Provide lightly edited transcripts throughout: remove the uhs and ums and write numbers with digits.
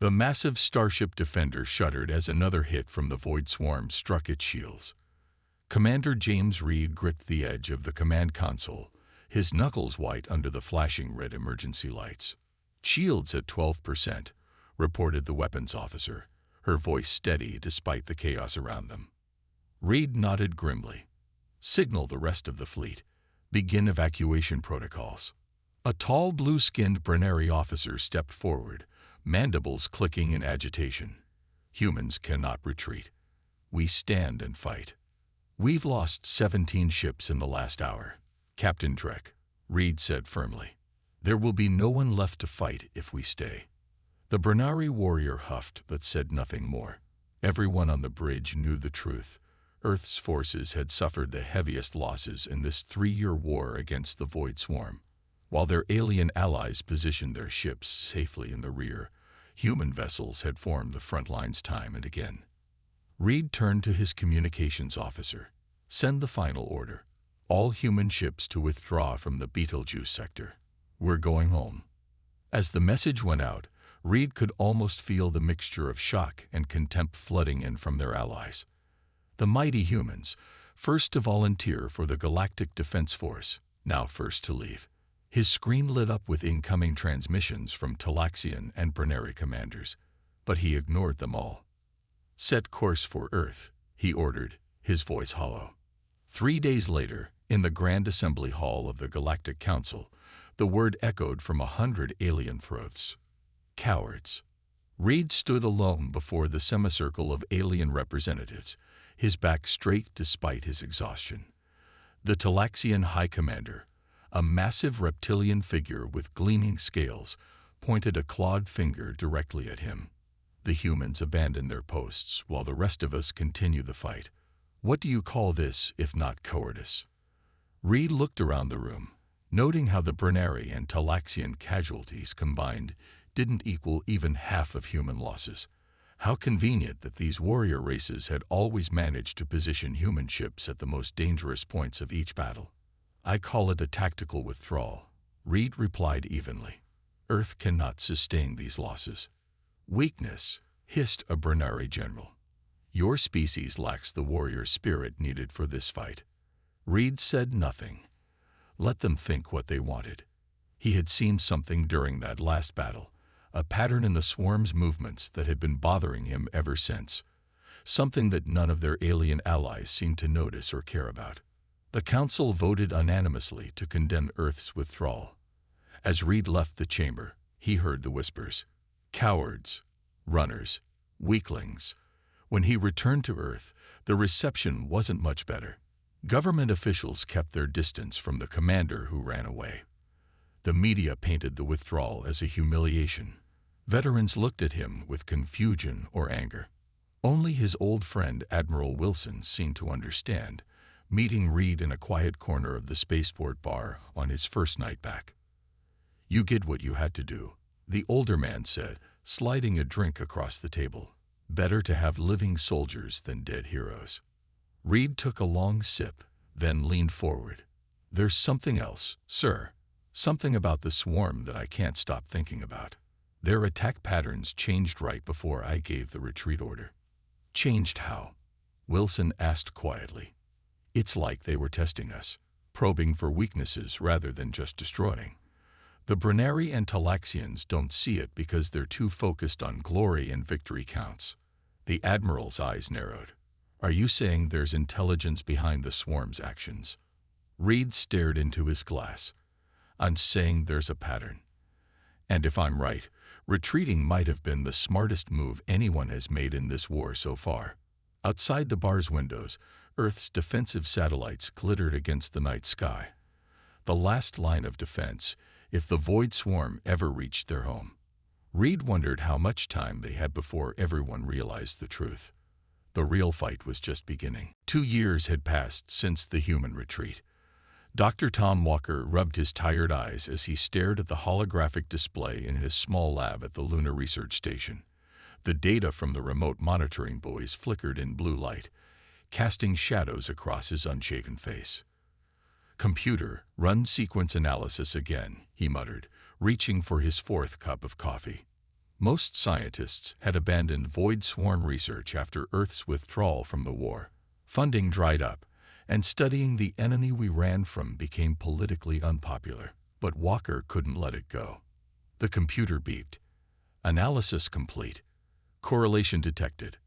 The massive Starship Defender shuddered as another hit from the Void Swarm struck its shields. Commander James Reed gripped the edge of the command console, his knuckles white under the flashing red emergency lights. "Shields at 12%, reported the weapons officer, her voice steady despite the chaos around them. Reed nodded grimly. "Signal the rest of the fleet. Begin evacuation protocols." A tall, blue-skinned Brenneri officer stepped forward, mandibles clicking in agitation. "Humans cannot retreat. We stand and fight. We've lost 17 ships in the last hour, Captain Trek," Reed said firmly. "There will be no one left to fight if we stay." The Brenneri warrior huffed but said nothing more. Everyone on the bridge knew the truth. Earth's forces had suffered the heaviest losses in this 3-year war against the Void Swarm. While their alien allies positioned their ships safely in the rear, human vessels had formed the front lines time and again. Reed turned to his communications officer. "Send the final order. All human ships to withdraw from the Betelgeuse sector. We're going home." As the message went out, Reed could almost feel the mixture of shock and contempt flooding in from their allies. The mighty humans, first to volunteer for the Galactic Defense Force, now first to leave. His screen lit up with incoming transmissions from Talaxian and Brenneri commanders, but he ignored them all. "Set course for Earth," he ordered, his voice hollow. 3 days later, in the Grand Assembly Hall of the Galactic Council, the word echoed from 100 alien throats. "Cowards." Reed stood alone before the semicircle of alien representatives, his back straight despite his exhaustion. The Talaxian High Commander, a massive reptilian figure with gleaming scales, pointed a clawed finger directly at him. "The humans abandon their posts while the rest of us continue the fight. What do you call this if not cowardice?" Reed looked around the room, noting how the Brenneri and Talaxian casualties combined didn't equal even half of human losses. How convenient that these warrior races had always managed to position human ships at the most dangerous points of each battle. "I call it a tactical withdrawal," Reed replied evenly. "Earth cannot sustain these losses." "Weakness," hissed a Brenneri general. "Your species lacks the warrior spirit needed for this fight." Reed said nothing. Let them think what they wanted. He had seen something during that last battle, a pattern in the swarm's movements that had been bothering him ever since, something that none of their alien allies seemed to notice or care about. The Council voted unanimously to condemn Earth's withdrawal. As Reed left the chamber, he heard the whispers. "Cowards, runners, weaklings." When he returned to Earth, the reception wasn't much better. Government officials kept their distance from the commander who ran away. The media painted the withdrawal as a humiliation. Veterans looked at him with confusion or anger. Only his old friend Admiral Wilson seemed to understand, meeting Reed in a quiet corner of the spaceport bar on his first night back. "You did what you had to do," the older man said, sliding a drink across the table. "Better to have living soldiers than dead heroes." Reed took a long sip, then leaned forward. "There's something else, sir. Something about the swarm that I can't stop thinking about. Their attack patterns changed right before I gave the retreat order." "Changed how?" Wilson asked quietly. "It's like they were testing us, probing for weaknesses rather than just destroying. The Brenneri and Talaxians don't see it because they're too focused on glory and victory counts." The Admiral's eyes narrowed. "Are you saying there's intelligence behind the swarm's actions?" Reed stared into his glass. "I'm saying there's a pattern. And if I'm right, retreating might have been the smartest move anyone has made in this war so far." Outside the bar's windows, Earth's defensive satellites glittered against the night sky. The last line of defense, if the Void Swarm ever reached their home. Reed wondered how much time they had before everyone realized the truth. The real fight was just beginning. 2 years had passed since the human retreat. Dr. Tom Walker rubbed his tired eyes as he stared at the holographic display in his small lab at the Lunar Research Station. The data from the remote monitoring buoys flickered in blue light, casting shadows across his unshaven face. "Computer, run sequence analysis again," he muttered, reaching for his 4th cup of coffee. Most scientists had abandoned void swarm research after Earth's withdrawal from the war. Funding dried up, and studying the enemy we ran from became politically unpopular. But Walker couldn't let it go. The computer beeped. Analysis complete. Correlation detected.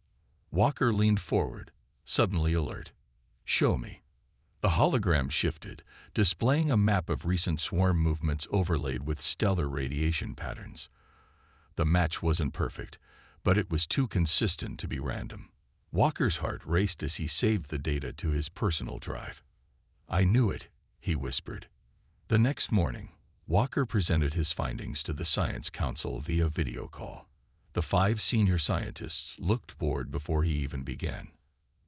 Walker leaned forward, suddenly alert. Show me. The hologram shifted, displaying a map of recent swarm movements overlaid with stellar radiation patterns. The match wasn't perfect, but it was too consistent to be random. Walker's heart raced as he saved the data to his personal drive. "I knew it," he whispered. The next morning, Walker presented his findings to the Science Council via video call. The 5 senior scientists looked bored before he even began.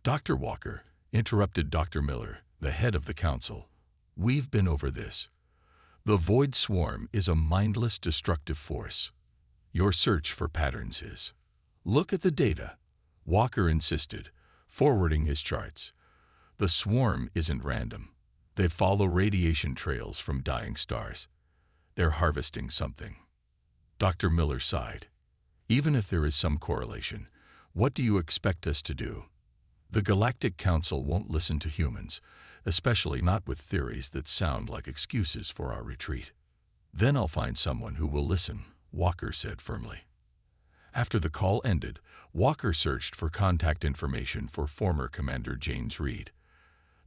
"Dr. Walker," interrupted Dr. Miller, the head of the council, "we've been over this. The void swarm is a mindless, destructive force. Your search for patterns is. Look at the data," Walker insisted, forwarding his charts. "The swarm isn't random. They follow radiation trails from dying stars. They're harvesting something." Dr. Miller sighed. "Even if there is some correlation, what do you expect us to do? The Galactic Council won't listen to humans, especially not with theories that sound like excuses for our retreat." "Then I'll find someone who will listen," Walker said firmly. After the call ended, Walker searched for contact information for former Commander James Reed.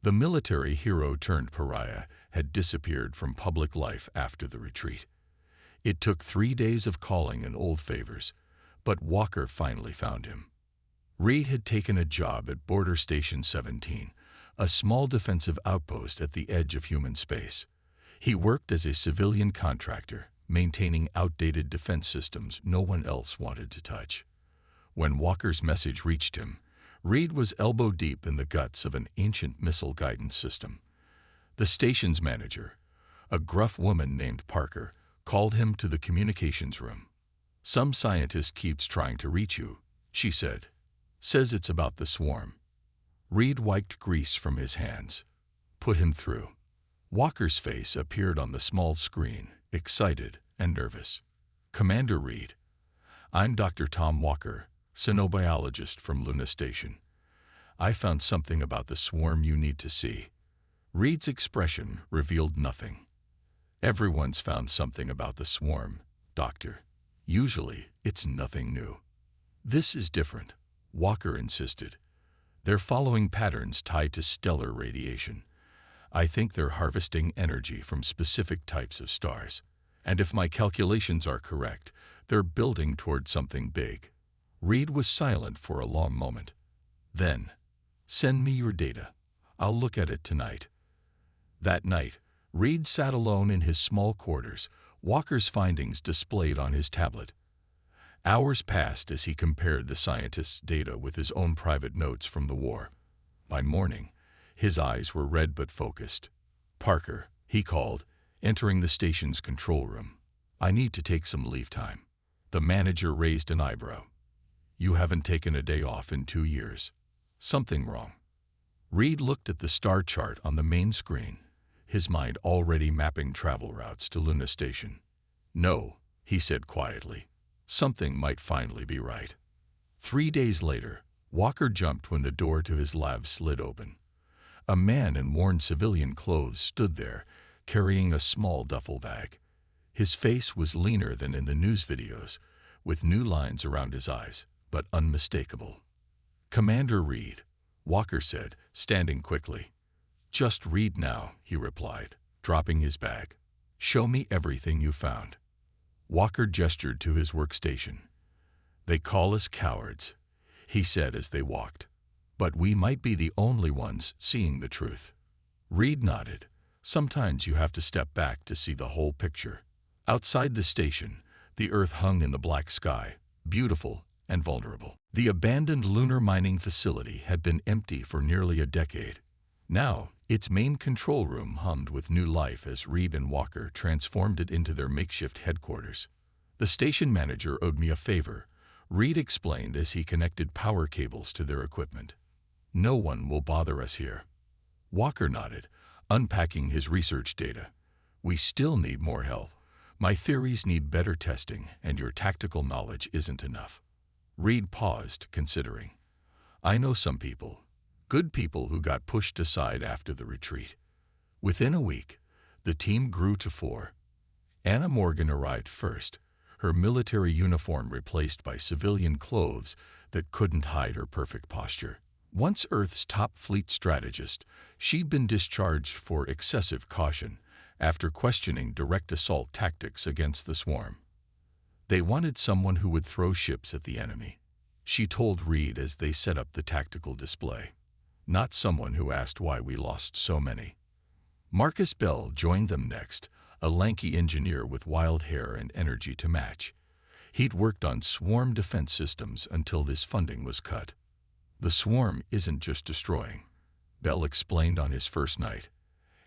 The military hero turned pariah had disappeared from public life after the retreat. It took 3 days of calling and old favors, but Walker finally found him. Reed had taken a job at Border Station 17, a small defensive outpost at the edge of human space. He worked as a civilian contractor, maintaining outdated defense systems no one else wanted to touch. When Walker's message reached him, Reed was elbow-deep in the guts of an ancient missile guidance system. The station's manager, a gruff woman named Parker, called him to the communications room. "Some scientist keeps trying to reach you," she said. "Says it's about the swarm." Reed wiped grease from his hands. "Put him through." Walker's face appeared on the small screen, excited and nervous. "Commander Reed, I'm Dr. Tom Walker, xenobiologist from Luna Station. I found something about the swarm you need to see." Reed's expression revealed nothing. "Everyone's found something about the swarm, Doctor. Usually, it's nothing new." "This is different," Walker insisted. "They're following patterns tied to stellar radiation. I think they're harvesting energy from specific types of stars. And if my calculations are correct, they're building toward something big." Reed was silent for a long moment. Then, "Send me your data. I'll look at it tonight." That night, Reed sat alone in his small quarters, Walker's findings displayed on his tablet. Hours passed as he compared the scientist's data with his own private notes from the war. By morning, his eyes were red but focused. "Parker," he called, entering the station's control room. "I need to take some leave time." The manager raised an eyebrow. "You haven't taken a day off in 2 years. Something wrong?" Reed looked at the star chart on the main screen, his mind already mapping travel routes to Luna Station. "No," he said quietly. "Something might finally be right." 3 days later, Walker jumped when the door to his lab slid open. A man in worn civilian clothes stood there, carrying a small duffel bag. His face was leaner than in the news videos, with new lines around his eyes, but unmistakable. "Commander Reed," Walker said, standing quickly. "Just Reed now," he replied, dropping his bag. "Show me everything you found." Walker gestured to his workstation. "They call us cowards," he said as they walked. "But we might be the only ones seeing the truth." Reed nodded. "Sometimes you have to step back to see the whole picture." Outside the station, the Earth hung in the black sky, beautiful and vulnerable. The abandoned lunar mining facility had been empty for nearly a decade. Now, its main control room hummed with new life as Reed and Walker transformed it into their makeshift headquarters. "The station manager owed me a favor," Reed explained as he connected power cables to their equipment. "No one will bother us here." Walker nodded, unpacking his research data. "We still need more help, My theories need better testing, and your tactical knowledge isn't enough. Reed paused, considering. I know some people, good people who got pushed aside after the retreat. Within a week, the team grew to 4. Anna Morgan arrived first, her military uniform replaced by civilian clothes that couldn't hide her perfect posture. Once Earth's top fleet strategist, she'd been discharged for excessive caution after questioning direct assault tactics against the swarm. They wanted someone who would throw ships at the enemy, she told Reed as they set up the tactical display. Not someone who asked why we lost so many. Marcus Bell joined them next, a lanky engineer with wild hair and energy to match. He'd worked on swarm defense systems until this funding was cut. The swarm isn't just destroying, Bell explained on his first night,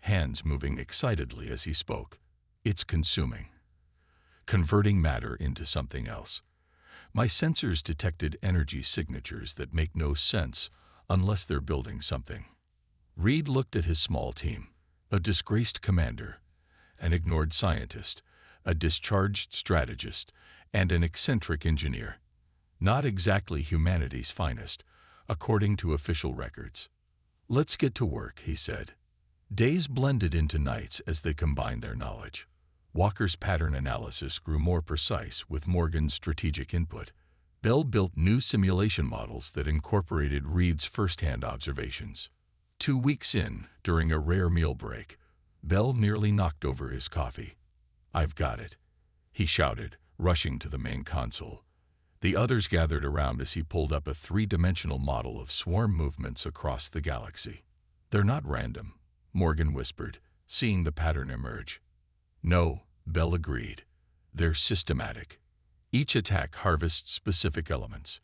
hands moving excitedly as he spoke. It's consuming, converting matter into something else. My sensors detected energy signatures that make no sense unless they're building something. Reed looked at his small team, a disgraced commander, an ignored scientist, a discharged strategist, and an eccentric engineer. Not exactly humanity's finest, according to official records. Let's get to work, he said. Days blended into nights as they combined their knowledge. Walker's pattern analysis grew more precise with Morgan's strategic input. Bell built new simulation models that incorporated Reed's first-hand observations. 2 weeks in, during a rare meal break, Bell nearly knocked over his coffee. I've got it, he shouted, rushing to the main console. The others gathered around as he pulled up a 3-dimensional model of swarm movements across the galaxy. They're not random, Morgan whispered, seeing the pattern emerge. No, Bell agreed. They're systematic. Each attack harvests specific elements.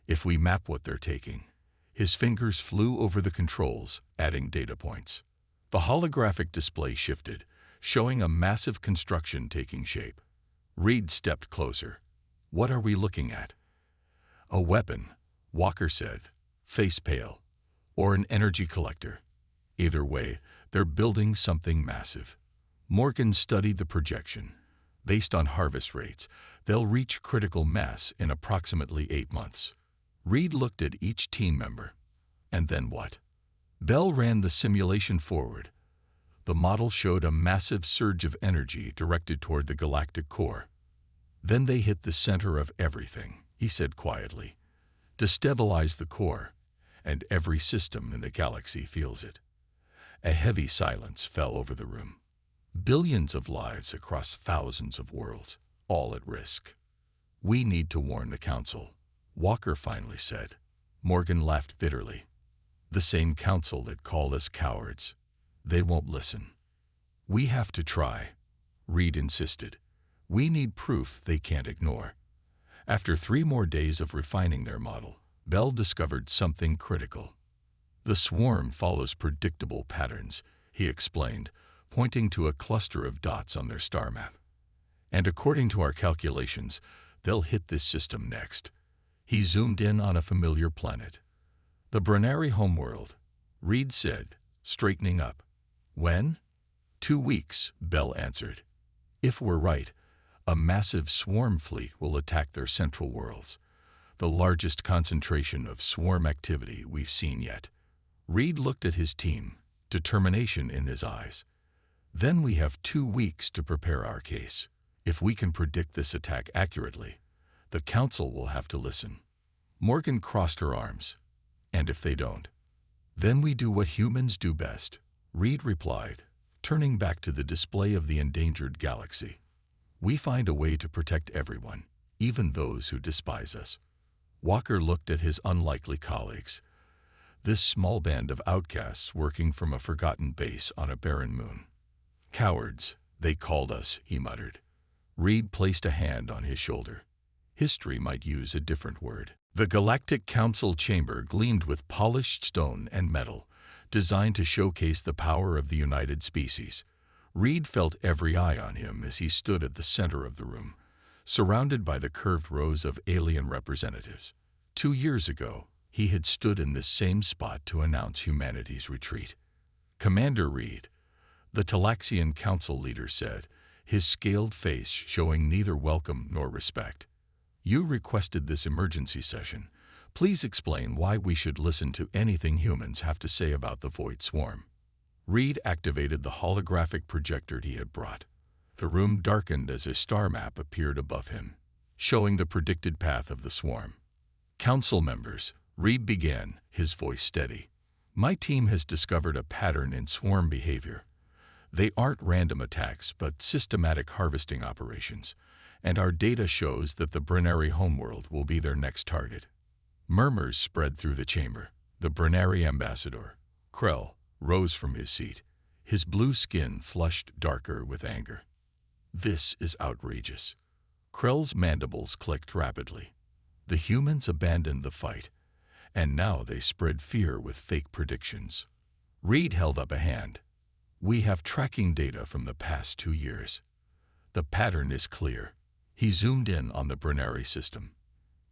If we map what they're taking, his fingers flew over the controls, adding data points. The holographic display shifted, showing a massive construction taking shape. Reed stepped closer. What are we looking at? A weapon, Walker said, face pale, or an energy collector. Either way, they're building something massive. Morgan studied the projection. Based on harvest rates, they'll reach critical mass in approximately 8 months. Reed looked at each team member. And then what? Bell ran the simulation forward. The model showed a massive surge of energy directed toward the galactic core. Then they hit the center of everything, he said quietly. Destabilize the core, and every system in the galaxy feels it. A heavy silence fell over the room. Billions of lives across thousands of worlds, all at risk. We need to warn the Council, Walker finally said. Morgan laughed bitterly. The same council that called us cowards. They won't listen. We have to try, Reed insisted. We need proof they can't ignore. After 3 more days of refining their model, Bell discovered something critical. The swarm follows predictable patterns, he explained, pointing to a cluster of dots on their star map. And according to our calculations, they'll hit this system next. He zoomed in on a familiar planet. The Branari homeworld, Reed said, straightening up. When? 2 weeks, Bell answered. If we're right, a massive swarm fleet will attack their central worlds, the largest concentration of swarm activity we've seen yet. Reed looked at his team, determination in his eyes. Then we have 2 weeks to prepare our case. If we can predict this attack accurately, the Council will have to listen. Morgan crossed her arms. And if they don't? Then we do what humans do best, Reed replied, turning back to the display of the endangered galaxy. We find a way to protect everyone, even those who despise us. Walker looked at his unlikely colleagues. This small band of outcasts working from a forgotten base on a barren moon. Cowards, they called us, he muttered. Reed placed a hand on his shoulder. History might use a different word. The Galactic Council chamber gleamed with polished stone and metal, designed to showcase the power of the united species. Reed felt every eye on him as he stood at the center of the room, surrounded by the curved rows of alien representatives. 2 years ago, he had stood in this same spot to announce humanity's retreat. Commander Reed, the Talaxian Council leader said, his scaled face showing neither welcome nor respect. "You requested this emergency session. Please explain why we should listen to anything humans have to say about the Void Swarm." Reed activated the holographic projector he had brought. The room darkened as a star map appeared above him, showing the predicted path of the swarm. "Council members," Reed began, his voice steady. "My team has discovered a pattern in swarm behavior. They aren't random attacks, but systematic harvesting operations, and our data shows that the Brennari homeworld will be their next target." Murmurs spread through the chamber. The Brennari ambassador, Krell, rose from his seat, his blue skin flushed darker with anger. "This is outrageous." Krell's mandibles clicked rapidly. The humans abandoned the fight, and now they spread fear with fake predictions. Reed held up a hand. "We have tracking data from the past 2 years. The pattern is clear." He zoomed in on the Brennari system.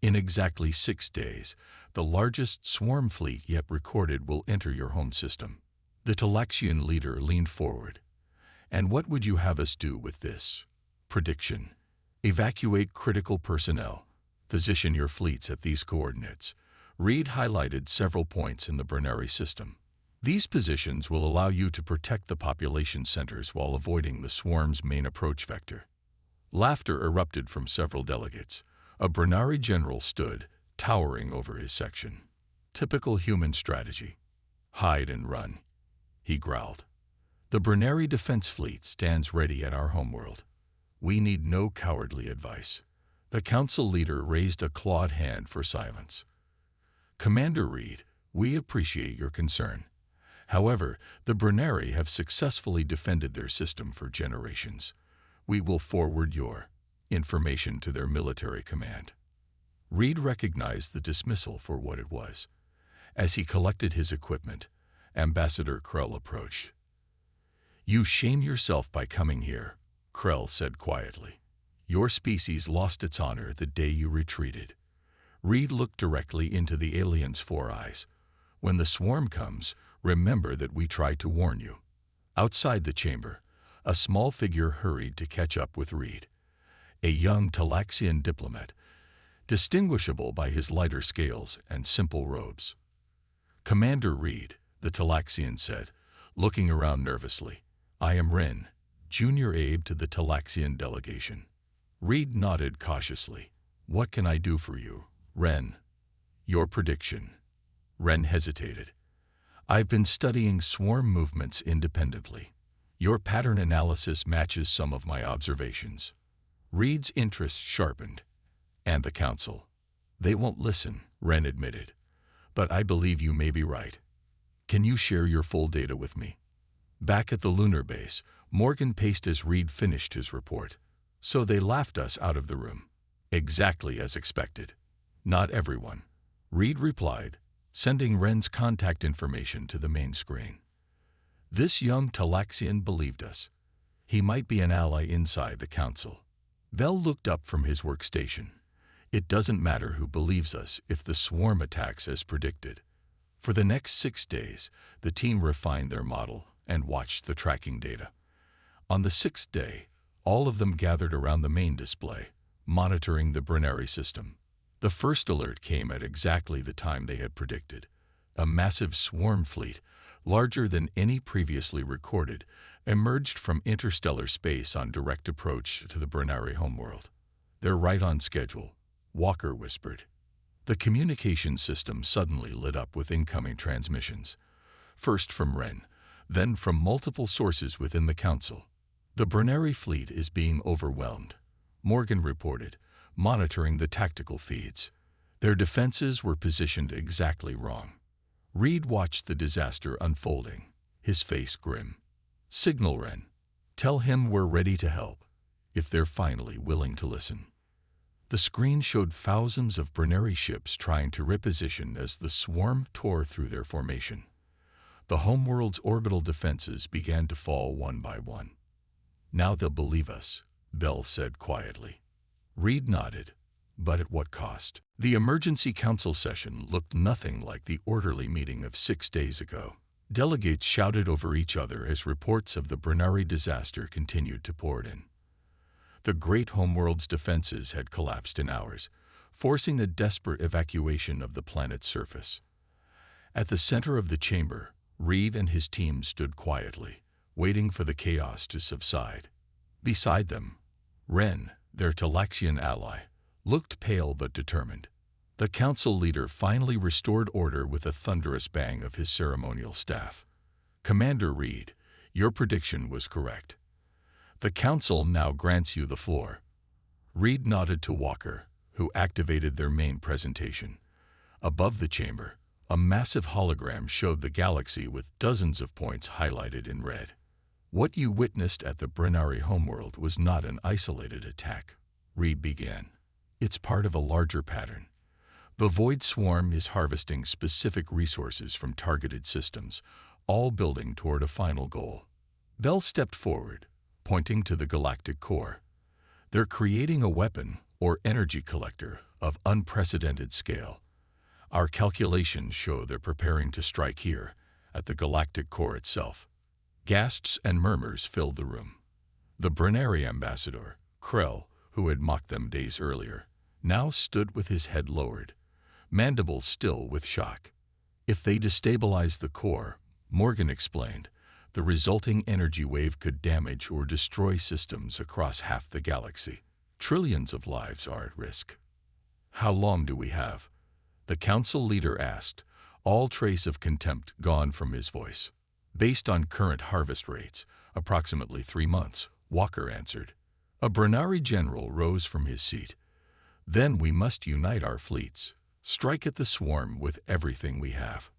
"In exactly 6 days, the largest swarm fleet yet recorded will enter your home system." The Talaxian leader leaned forward. "And what would you have us do with this prediction?" "Evacuate critical personnel. Position your fleets at these coordinates." Reed highlighted several points in the Brennari system. "These positions will allow you to protect the population centers while avoiding the swarm's main approach vector." Laughter erupted from several delegates. A Brennari general stood, towering over his section. "Typical human strategy. Hide and run," he growled. "The Brennari defense fleet stands ready at our homeworld. We need no cowardly advice." The council leader raised a clawed hand for silence. "Commander Reed, we appreciate your concern. However, the Brennari have successfully defended their system for generations. We will forward your information to their military command." Reed recognized the dismissal for what it was. As he collected his equipment, Ambassador Krell approached. "You shame yourself by coming here," Krell said quietly. "Your species lost its honor the day you retreated." Reed looked directly into the alien's 4 eyes. "When the swarm comes, remember that we tried to warn you." Outside the chamber, a small figure hurried to catch up with Reed. A young Talaxian diplomat, distinguishable by his lighter scales and simple robes. "Commander Reed," the Talaxian said, looking around nervously. "I am Ren, junior aide to the Talaxian delegation." Reed nodded cautiously. "What can I do for you, Ren?" "Your prediction." Ren hesitated. "I've been studying swarm movements independently. Your pattern analysis matches some of my observations." Reed's interest sharpened. "And the council?" "They won't listen," Ren admitted. "But I believe you may be right. Can you share your full data with me?" Back at the lunar base, Morgan paced as Reed finished his report. "So they laughed us out of the room." "Exactly as expected." "Not everyone," Reed replied, sending Ren's contact information to the main screen. "This young Talaxian believed us. He might be an ally inside the council." Bell looked up from his workstation. "It doesn't matter who believes us if the swarm attacks as predicted." For the next 6 days, the team refined their model and watched the tracking data. On the 6th day, all of them gathered around the main display, monitoring the Brennari system. The first alert came at exactly the time they had predicted. A massive swarm fleet, larger than any previously recorded, emerged from interstellar space on direct approach to the Brennari homeworld. "They're right on schedule," Walker whispered. The communication system suddenly lit up with incoming transmissions, first from Ren, then from multiple sources within the council. "The Brennari fleet is being overwhelmed," Morgan reported, monitoring the tactical feeds. "Their defenses were positioned exactly wrong." Reed watched the disaster unfolding, his face grim. "Signal Ren. Tell him we're ready to help, if they're finally willing to listen." The screen showed thousands of Brennari ships trying to reposition as the swarm tore through their formation. The homeworld's orbital defenses began to fall one by one. "Now they'll believe us," Bell said quietly. Reed nodded, but at what cost? The emergency council session looked nothing like the orderly meeting of 6 days ago. Delegates shouted over each other as reports of the Brennari disaster continued to pour in. The great homeworld's defenses had collapsed in hours, forcing a desperate evacuation of the planet's surface. At the center of the chamber, Reed and his team stood quietly, waiting for the chaos to subside. Beside them, Ren, their Talaxian ally, looked pale but determined. The council leader finally restored order with a thunderous bang of his ceremonial staff. "Commander Reed, your prediction was correct. The council now grants you the floor." Reed nodded to Walker, who activated their main presentation. Above the chamber, a massive hologram showed the galaxy with dozens of points highlighted in red. "What you witnessed at the Brennari homeworld was not an isolated attack," Reed began. "It's part of a larger pattern. The Void Swarm is harvesting specific resources from targeted systems, all building toward a final goal." Bell stepped forward, pointing to the galactic core. "They're creating a weapon or energy collector of unprecedented scale. Our calculations show they're preparing to strike here, at the galactic core itself." Gasps and murmurs filled the room. The Brennari ambassador, Krell, who had mocked them days earlier, now stood with his head lowered, mandibles still with shock. "If they destabilize the core," Morgan explained, "the resulting energy wave could damage or destroy systems across half the galaxy. Trillions of lives are at risk." "How long do we have?" the council leader asked, all trace of contempt gone from his voice. "Based on current harvest rates, approximately 3 months, Walker answered. A Brennari general rose from his seat. "Then we must unite our fleets, strike at the swarm with everything we have."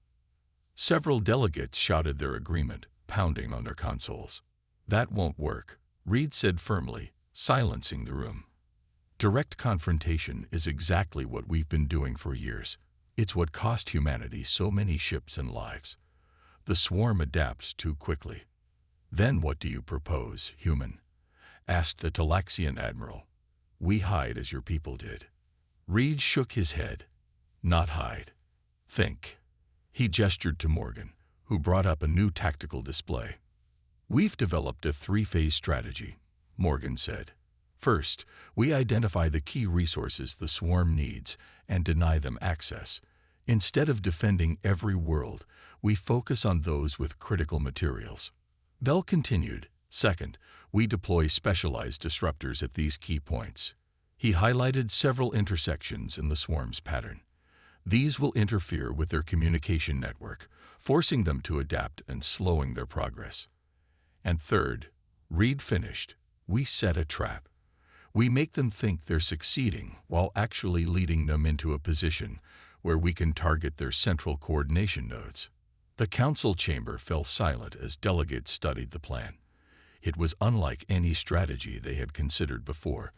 Several delegates shouted their agreement, pounding on their consoles. "That won't work," Reed said firmly, silencing the room. "Direct confrontation is exactly what we've been doing for years. It's what cost humanity so many ships and lives. The swarm adapts too quickly." "Then what do you propose, human?" asked the Talaxian admiral. "We hide as your people did." Reed shook his head. "Not hide. Think." He gestured to Morgan, who brought up a new tactical display. "We've developed a 3-phase strategy," Morgan said. "First, we identify the key resources the swarm needs and deny them access. Instead of defending every world, we focus on those with critical materials." Bell continued. "Second, we deploy specialized disruptors at these key points." He highlighted several intersections in the swarm's pattern. "These will interfere with their communication network, forcing them to adapt and slowing their progress." "And third," Reed finished, "we set a trap. We make them think they're succeeding while actually leading them into a position where we can target their central coordination nodes." The council chamber fell silent as delegates studied the plan. It was unlike any strategy they had considered before,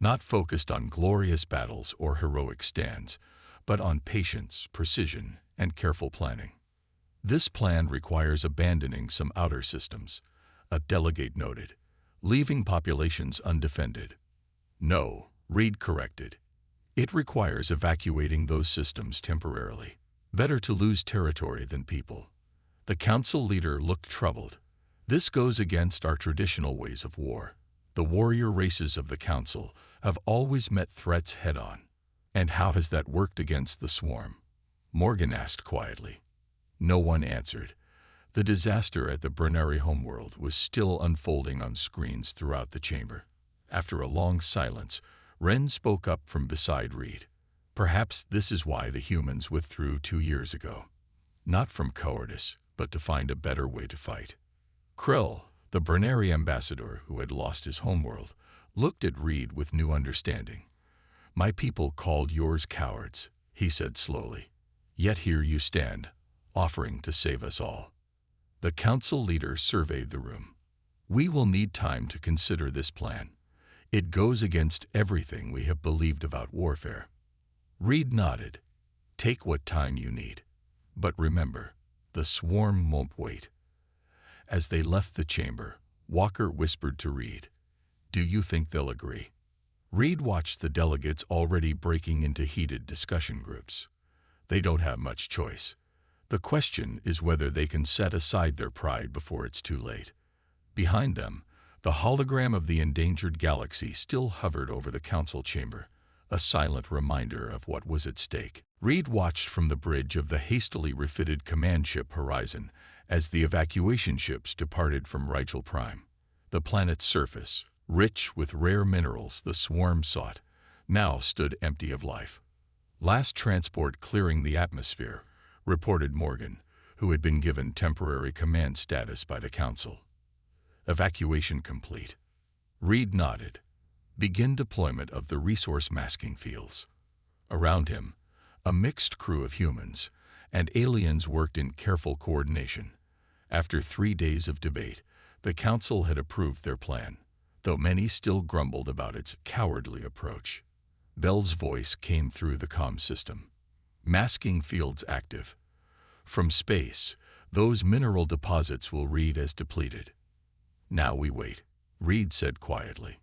not focused on glorious battles or heroic stands, but on patience, precision, and careful planning. "This plan requires abandoning some outer systems," a delegate noted, "leaving populations undefended." "No," Reed corrected. "It requires evacuating those systems temporarily. Better to lose territory than people." The council leader looked troubled. "This goes against our traditional ways of war. The warrior races of the council have always met threats head-on." "And how has that worked against the swarm?" Morgan asked quietly. No one answered. The disaster at the Brennari homeworld was still unfolding on screens throughout the chamber. After a long silence, Ren spoke up from beside Reed. "Perhaps this is why the humans withdrew 2 years ago. Not from cowardice, but to find a better way to fight." Krell, the Brennari ambassador who had lost his homeworld, looked at Reed with new understanding. "My people called yours cowards," he said slowly. "Yet here you stand, offering to save us all." The council leader surveyed the room. "We will need time to consider this plan. It goes against everything we have believed about warfare." Reed nodded. "Take what time you need. But remember, the swarm won't wait." As they left the chamber, Walker whispered to Reed, "Do you think they'll agree?" Reed watched the delegates already breaking into heated discussion groups. They don't have much choice. The question is whether they can set aside their pride before it's too late. Behind them, The hologram of the endangered galaxy still hovered over the council chamber, a silent reminder of what was at stake. Reed watched from the bridge of the hastily refitted command ship Horizon as the evacuation ships departed from Rigel Prime. The planet's surface, rich with rare minerals the swarm sought, now stood empty of life. "Last transport clearing the atmosphere," reported Morgan, who had been given temporary command status by the Council. "Evacuation complete." Reed nodded. "Begin deployment of the resource masking fields." Around him, a mixed crew of humans and aliens worked in careful coordination. After 3 days of debate, the Council had approved their plan, though many still grumbled about its cowardly approach. Bell's voice came through the comm system. "Masking fields active. From space, those mineral deposits will read as depleted." "Now we wait," Reed said quietly.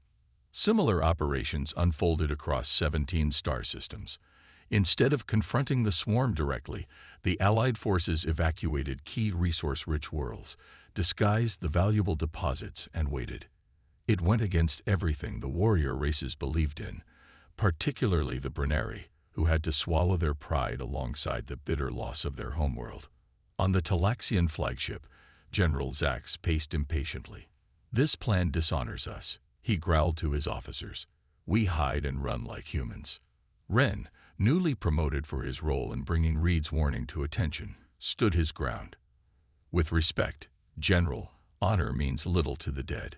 Similar operations unfolded across 17 star systems. Instead of confronting the swarm directly, the Allied forces evacuated key resource-rich worlds, disguised the valuable deposits, and waited. It went against everything the warrior races believed in, particularly the Brennari, who had to swallow their pride alongside the bitter loss of their homeworld. On the Talaxian flagship, General Zax paced impatiently. "This plan dishonors us," he growled to his officers. "We hide and run like humans." Wren, newly promoted for his role in bringing Reed's warning to attention, stood his ground. "With respect, General, honor means little to the dead.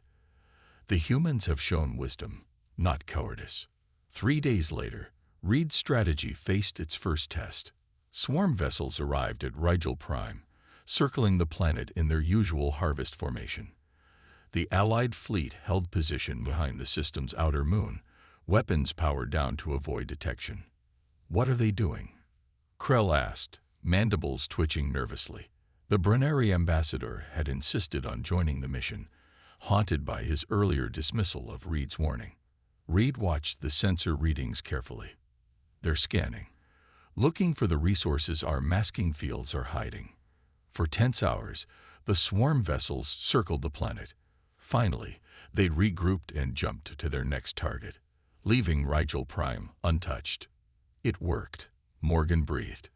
The humans have shown wisdom, not cowardice." 3 days later, Reed's strategy faced its first test. Swarm vessels arrived at Rigel Prime, circling the planet in their usual harvest formation. The Allied fleet held position behind the system's outer moon, weapons powered down to avoid detection. "What are they doing?" Krell asked, mandibles twitching nervously. The Brennari ambassador had insisted on joining the mission, haunted by his earlier dismissal of Reed's warning. Reed watched the sensor readings carefully. "They're scanning, looking for the resources our masking fields are hiding." For tense hours, the swarm vessels circled the planet. Finally, they regrouped and jumped to their next target, leaving Rigel Prime untouched. "It worked," Morgan breathed.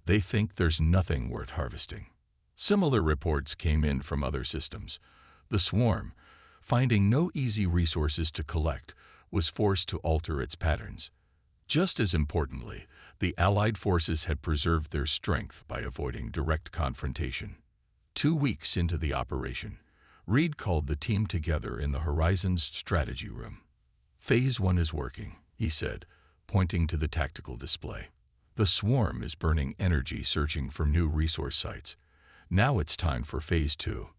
"They think there's nothing worth harvesting." Similar reports came in from other systems. The swarm, finding no easy resources to collect, was forced to alter its patterns. Just as importantly, the Allied forces had preserved their strength by avoiding direct confrontation. 2 weeks into the operation, Reed called the team together in the Horizon's strategy room. "Phase 1 is working," he said, pointing to the tactical display. "The swarm is burning energy searching for new resource sites. Now it's time for Phase 2.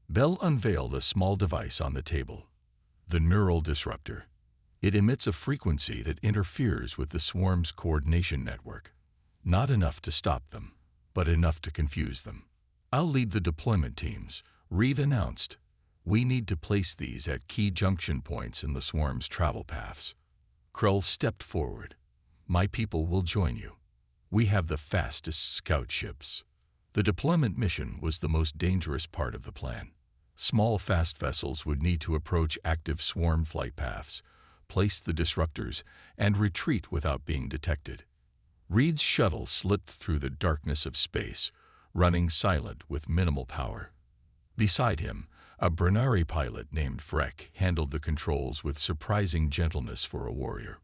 Bell unveiled a small device on the table. The neural disruptor. It emits a frequency that interferes with the swarm's coordination network. Not enough to stop them, but enough to confuse them. "I'll lead the deployment teams," Reed announced. "We need to place these at key junction points in the swarm's travel paths." Krull stepped forward. "My people will join you. We have the fastest scout ships." The deployment mission was the most dangerous part of the plan. Small fast vessels would need to approach active swarm flight paths, place the disruptors, and retreat without being detected. Reed's shuttle slipped through the darkness of space, running silent with minimal power. Beside him, a Brennari pilot named Vrek handled the controls with surprising gentleness for a warrior.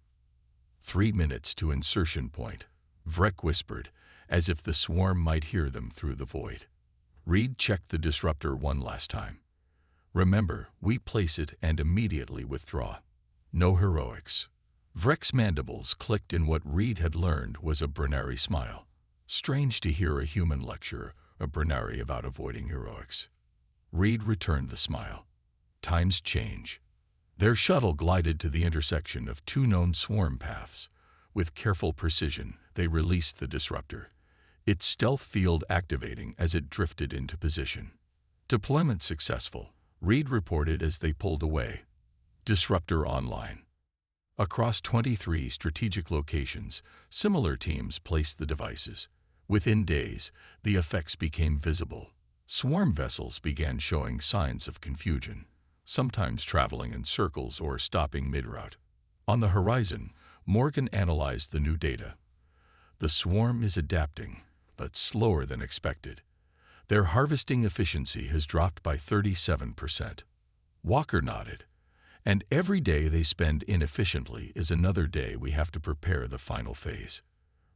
3 minutes to insertion point, Vrek whispered, as if the swarm might hear them through the void. Reed checked the disruptor one last time. "Remember, we place it and immediately withdraw. No heroics." Vrek's mandibles clicked in what Reed had learned was a Brennari smile. Strange to hear a human lecture a Brennari about avoiding heroics. Reed returned the smile. Times change. Their shuttle glided to the intersection of 2 known swarm paths. With careful precision, they released the disruptor, its stealth field activating as it drifted into position. "Deployment successful," Reed reported as they pulled away. "Disruptor online." Across 23 strategic locations, similar teams placed the devices. Within days, the effects became visible. Swarm vessels began showing signs of confusion. sometimes traveling in circles or stopping mid-route. On the horizon, Morgan analyzed the new data. The swarm is adapting, but slower than expected. Their harvesting efficiency has dropped by 37%. Walker nodded. And every day they spend inefficiently is another day we have to prepare the final phase.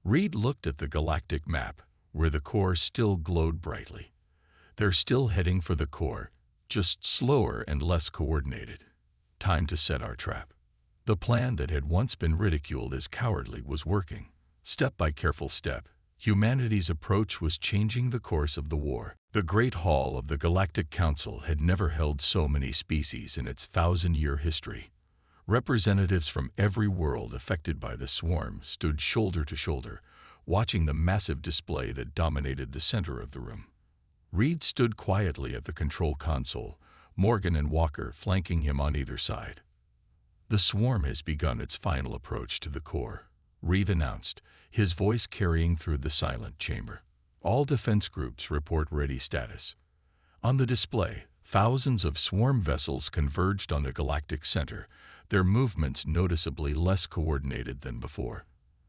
Reed looked at the galactic map, where the core still glowed brightly. They're still heading for the core, just slower and less coordinated. Time to set our trap. The plan that had once been ridiculed as cowardly was working. Step by careful step, humanity's approach was changing the course of the war. The Great Hall of the Galactic Council had never held so many species in its 1,000-year history. Representatives from every world affected by the swarm stood shoulder to shoulder, watching the massive display that dominated the center of the room. Reed stood quietly at the control console, Morgan and Walker flanking him on either side. The swarm has begun its final approach to the core, Reed announced, his voice carrying through the silent chamber. All defense groups report ready status. On the display, thousands of swarm vessels converged on the galactic center, their movements noticeably less coordinated than before.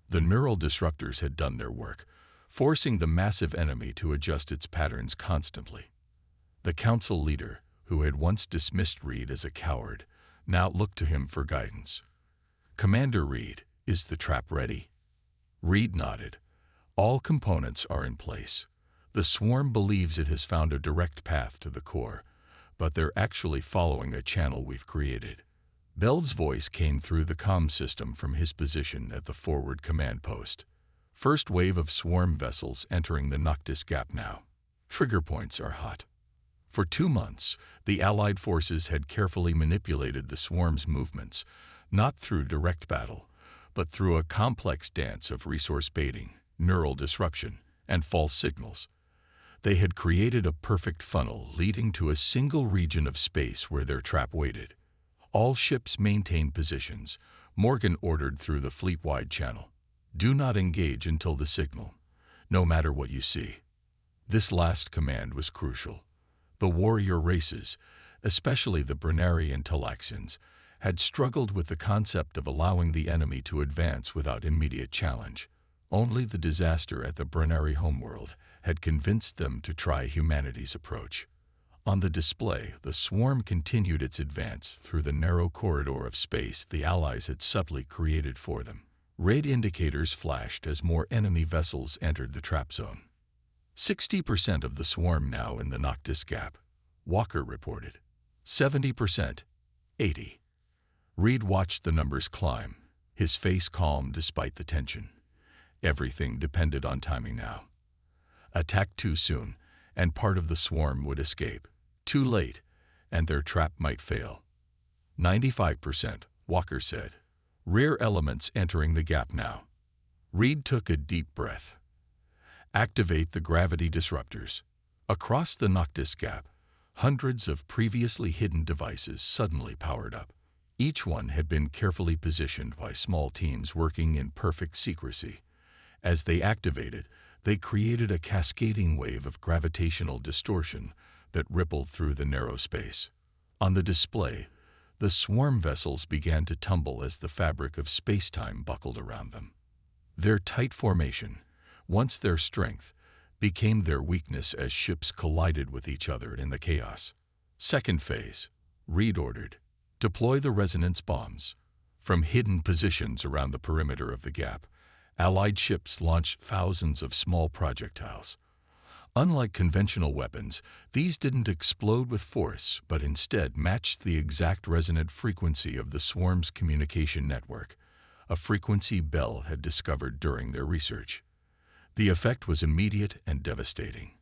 The neural disruptors had done their work, forcing the massive enemy to adjust its patterns constantly. The council leader, who had once dismissed Reed as a coward, now looked to him for guidance. "Commander Reed, is the trap ready?" Reed nodded. "All components are in place. The swarm believes it has found a direct path to the core, but they're actually following a channel we've created." Bell's voice came through the comm system from his position at the forward command post. "First wave of swarm vessels entering the Noctis Gap now. Trigger points are hot." For 2 months, the Allied forces had carefully manipulated the swarm's movements, not through direct battle, but through a complex dance of resource baiting, neural disruption, and false signals. They had created a perfect funnel leading to a single region of space where their trap waited. All ships maintained positions, Morgan ordered through the fleet-wide channel. "Do not engage until the signal, no matter what you see." This last command was crucial. The warrior races, especially the Brennari and Talaxians, had struggled with the concept of allowing the enemy to advance without immediate challenge. Only the disaster at the Brennari homeworld had convinced them to try humanity's approach. On the display, the swarm continued its advance through the narrow corridor of space the Allies had subtly created for them. Red indicators flashed as more enemy vessels entered the trap zone. 60% of the swarm now in the Noctis Gap, Walker reported. 70%, 80. Reed watched the numbers climb, his face calm despite the tension. Everything depended on timing now. Attack too soon, and part of the swarm would escape. Too late, and their trap might fail. 95%, Walker said. Rare elements entering the gap now. Reed took a deep breath. Activate the gravity disruptors. Across the Noctis Gap, hundreds of previously hidden devices suddenly powered up. Each one had been carefully positioned by small teams working in perfect secrecy. As they activated, they created a cascading wave of gravitational distortion that rippled through the narrow space. On the display, the swarm vessels began to tumble as the fabric of space-time buckled around them. Their tight formation, once their strength, became their weakness as ships collided with each other in the chaos. Second phase, Reed ordered. Deploy the resonance bombs. From hidden positions around the perimeter of the gap, Allied ships launched thousands of small projectiles. Unlike conventional weapons, these didn't explode with force, but instead matched the exact resonant frequency of the swarm's communication network, a frequency Bell had discovered during their research. The effect was immediate and devastating.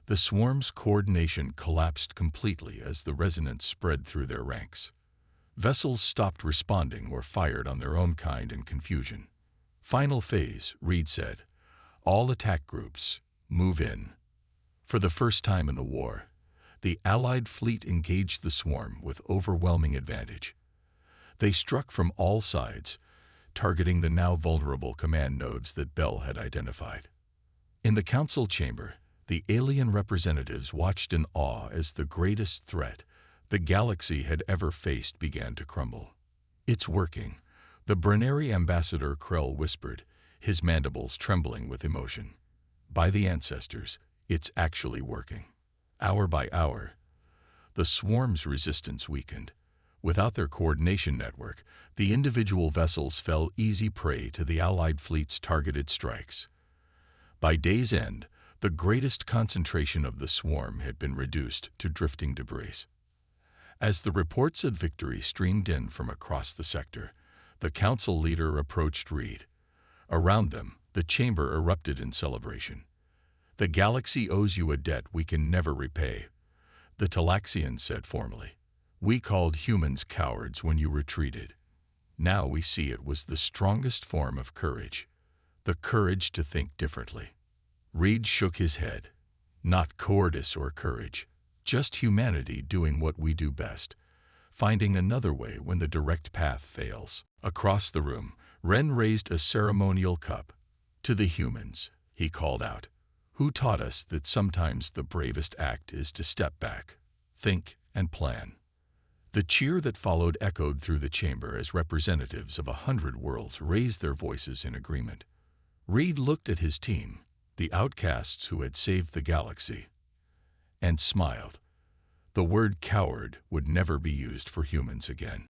The swarm's coordination collapsed completely as the resonance spread through their ranks. Vessels stopped responding or fired on their own kind in confusion. Final phase, Reed said. All attack groups, move in. For the first time in the war, the Allied fleet engaged the swarm with overwhelming advantage. They struck from all sides, targeting the now vulnerable command nodes that Bell had identified. In the council chamber, the alien representatives watched in awe as the greatest threat, the galaxy had ever faced began to crumble. "It's working," the Brenneri ambassador Krell whispered, his mandibles trembling with emotion. "By the ancestors, it's actually working." Hour by hour, the swarm's resistance weakened. Without their coordination network, the individual vessels fell easy prey to the Allied fleet's targeted strikes. By day's end, the greatest concentration of the swarm had been reduced to drifting debris. As the reports of victory streamed in from across the sector, the council leader approached Reed. Around them, the chamber erupted in celebration. "The galaxy owes you a debt we can never repay," the Talaxian said formally. "We called humans cowards when you retreated. Now we see it was the strongest form of courage, the courage to think differently." Reed shook his head. "Not cowardice or courage, just humanity doing what we do best, finding another way when the direct path fails." Across the room, Ren raised a ceremonial cup. "To the humans," he called out, "who taught us that sometimes the bravest act is to step back, think, and plan." The cheer that followed echoed through the chamber as representatives of 100 worlds raised their voices in agreement. Reed looked at his team, the outcasts who had saved the galaxy, and smiled. The word coward would never be used for humans again.